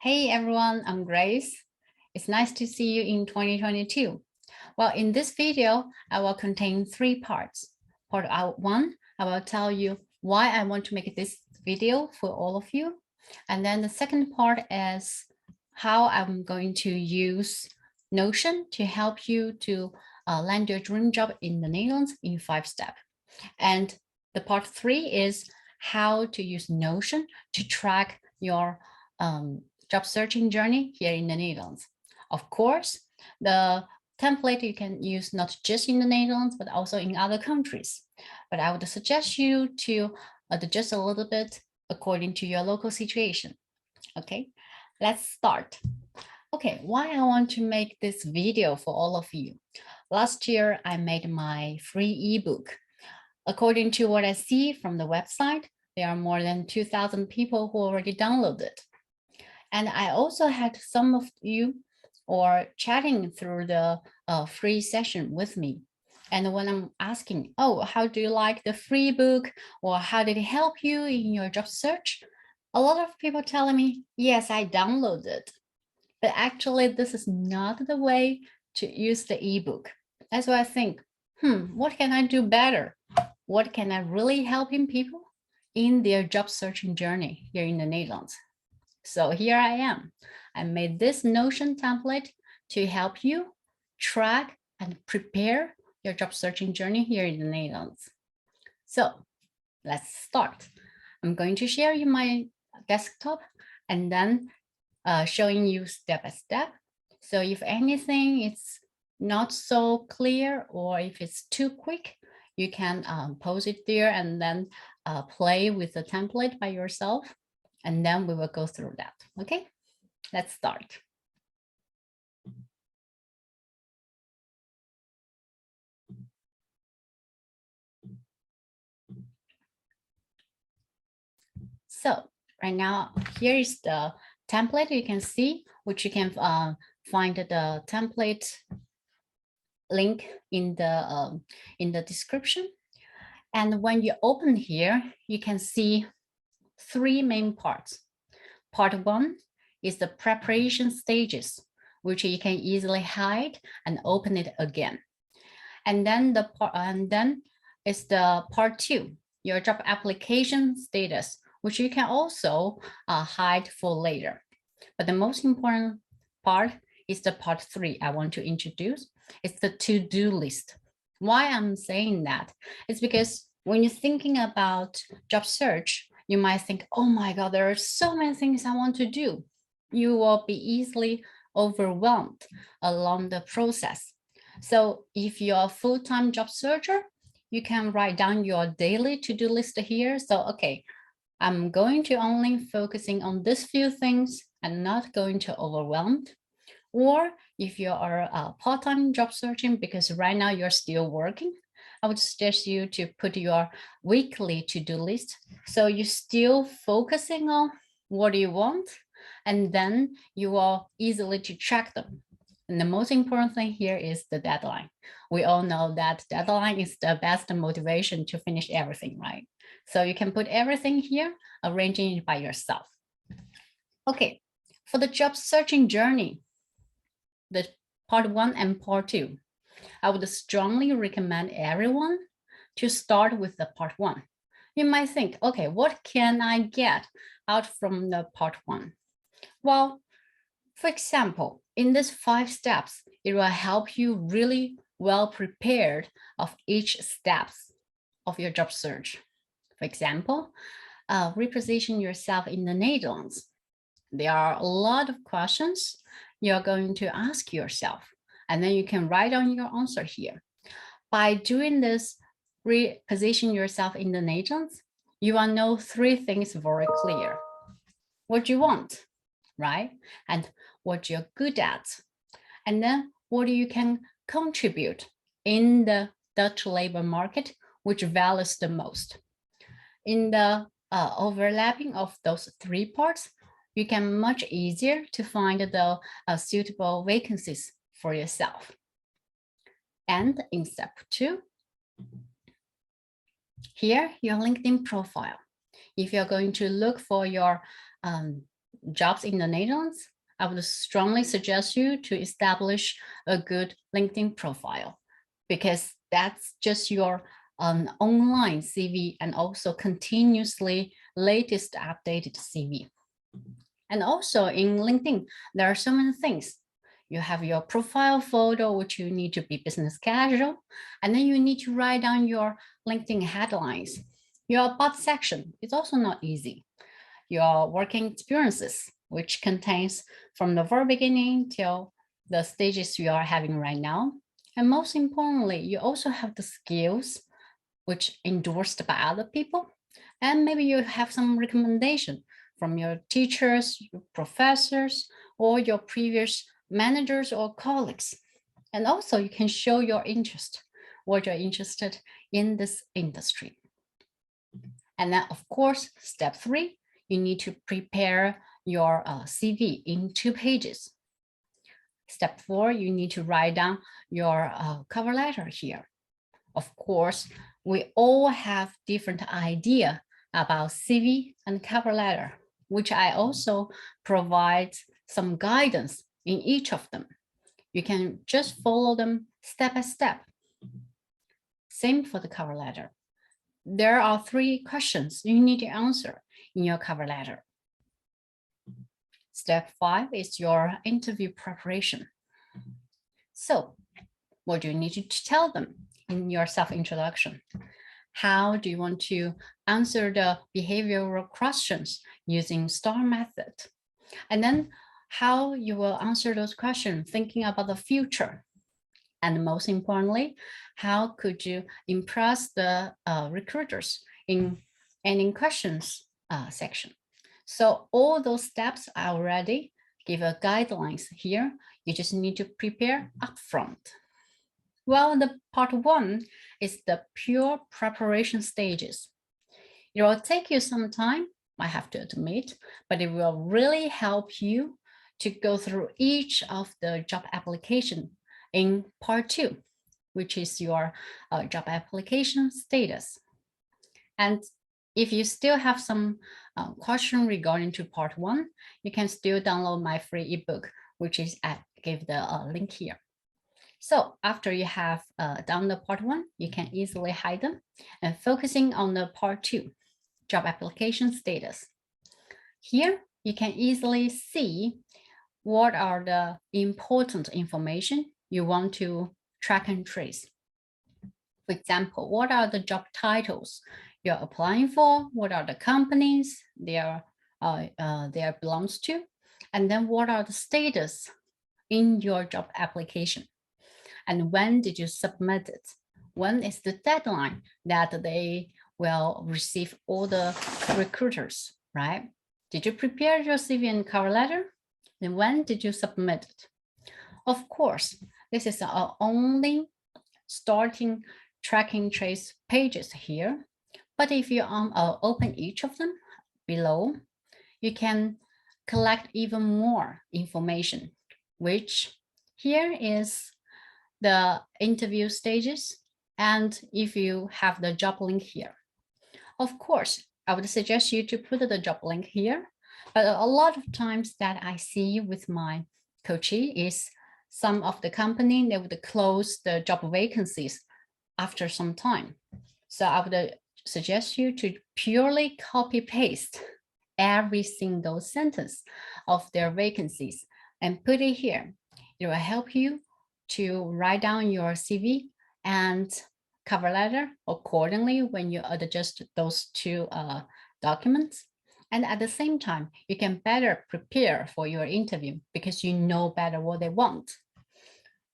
Hey everyone, I'm Grace. It's nice to see you in 2022. Well, in this video, I will contain 3 parts. Part 1, I will tell you why I want to make this video for all of you. And then the second part is how I'm going to use Notion to help you to land your dream job in the Netherlands in 5 steps. And the part 3 is how to use Notion to track your job searching journey here in the Netherlands. Of course, the template you can use not just in the Netherlands, but also in other countries. But I would suggest you to adjust a little bit according to your local situation. Okay, let's start. Okay, why I want to make this video for all of you. Last year, I made my free ebook. According to what I see from the website, there are more than 2,000 people who already downloaded. And I also had some of you or chatting through the free session with me. And when I'm asking, oh, how do you like the free book? Or how did it help you in your job search? A lot of people telling me, yes, I downloaded. But actually, this is not the way to use the ebook. That's why I think, what can I do better? What can I really helping people in their job searching journey here in the Netherlands? So here I am. I made this Notion template to help you track and prepare your job searching journey here in the Netherlands. So let's start. I'm going to share you my desktop and then showing you step by step. So if anything it's not so clear or if it's too quick, you can pause it there and then play with the template by yourself. And then we will go through that. Okay, let's start. So right now, here is the template you can see, which you can find the template link in the description. And when you open here, you can see 3 main parts. Part 1 is the preparation stages, which you can easily hide and open it again. And then is the part 2, your job application status, which you can also hide for later. But the most important part is the part 3 I want to introduce. It's the to-do list. Why I'm saying that is because when you're thinking about job search, you might think, oh my God, there are so many things I want to do. You will be easily overwhelmed along the process. So if you're a full-time job searcher, you can write down your daily to-do list here. So, okay, I'm going to only focusing on this few things and not going to overwhelmed. Or if you are a part-time job searching because right now you're still working, I would suggest you to put your weekly to-do list. So you're still focusing on what you want, and then you are easily to track them. And the most important thing here is the deadline. We all know that deadline is the best motivation to finish everything, right? So you can put everything here, arranging it by yourself. Okay, for the job searching journey, the part 1 and part 2, I would strongly recommend everyone to start with the part 1. You might think, okay, what can I get out from the part 1? Well, for example, in these 5 steps, it will help you really well prepared of each steps of your job search. For example, reposition yourself in the Netherlands. There are a lot of questions you're going to ask yourself, and then you can write on your answer here. By doing this, reposition yourself in the Netherlands, you will know 3 things very clear. What you want, right? And what you're good at. And then what you can contribute in the Dutch labor market, which values the most. In the overlapping of those 3 parts, you can much easier to find the suitable vacancies for yourself. And in step 2, here your LinkedIn profile. If you're going to look for your jobs in the Netherlands, I would strongly suggest you to establish a good LinkedIn profile, because that's just your online CV and also continuously latest updated CV. And also in LinkedIn, there are so many things. You have your profile photo, which you need to be business casual, and then you need to write down your LinkedIn headlines. Your about section is also not easy. Your working experiences, which contains from the very beginning till the stages you are having right now. And most importantly, you also have the skills which endorsed by other people. And maybe you have some recommendation from your teachers, your professors, or your previous managers or colleagues. And also you can show your interest, what you're interested in this industry. And then of course, step 3, you need to prepare your CV in 2 pages. Step 4, you need to write down your cover letter here. Of course, we all have different idea about CV and cover letter, which I also provide some guidance in each of them. You can just follow them step by step. Same for the cover letter. There are 3 questions you need to answer in your cover letter. Step 5 is your interview preparation. So what do you need to tell them in your self-introduction? How do you want to answer the behavioral questions using STAR method? And then how you will answer those questions thinking about the future. And most importantly, how could you impress the recruiters in any questions section? So all those steps I already give a guidelines here. You just need to prepare upfront. Well, the part 1 is the pure preparation stages. It will take you some time, I have to admit, but it will really help you to go through each of the job application in part 2, which is your job application status. And if you still have some question regarding to part 1, you can still download my free ebook, which is I gave the link here. So after you have done the part 1, you can easily hide them and focusing on the part 2, job application status. Here, you can easily see what are the important information you want to track and trace. For example, what are the job titles you're applying for? What are the companies they belongs to? And then what are the status in your job application? And when did you submit it? When is the deadline that they will receive all the recruiters, right? Did you prepare your CV and cover letter? And when did you submit it? Of course, this is our only starting tracking trace pages here. But if you open each of them below, you can collect even more information, which here is the interview stages. And if you have the job link here, of course, I would suggest you to put the job link here. But a lot of times that I see with my coachee is some of the company, they would close the job vacancies after some time. So I would suggest you to purely copy paste every single sentence of their vacancies and put it here. It will help you to write down your CV and cover letter accordingly when you adjust those 2 documents. And at the same time, you can better prepare for your interview because you know better what they want.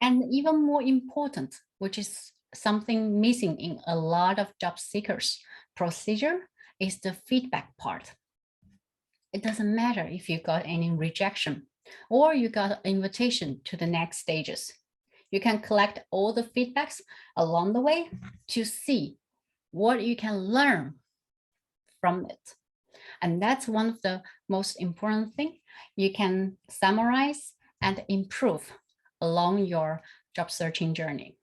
And even more important, which is something missing in a lot of job seekers procedure, is the feedback part. It doesn't matter if you got any rejection or you got an invitation to the next stages. You can collect all the feedbacks along the way to see what you can learn from it. And that's one of the most important things you can summarize and improve along your job searching journey.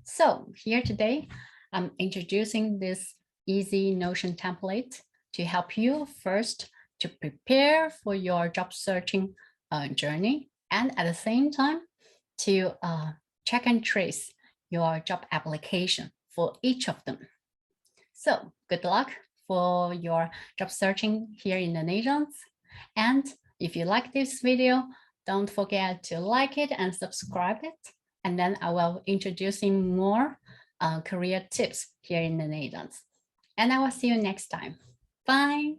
So here today, I'm introducing this easy Notion template to help you first to prepare for your job searching journey, and at the same time to check and trace your job application for each of them. So good luck for your job searching here in the Netherlands. And if you like this video, don't forget to like it and subscribe it. And then I will introducing more career tips here in the Netherlands. And I will see you next time. Bye.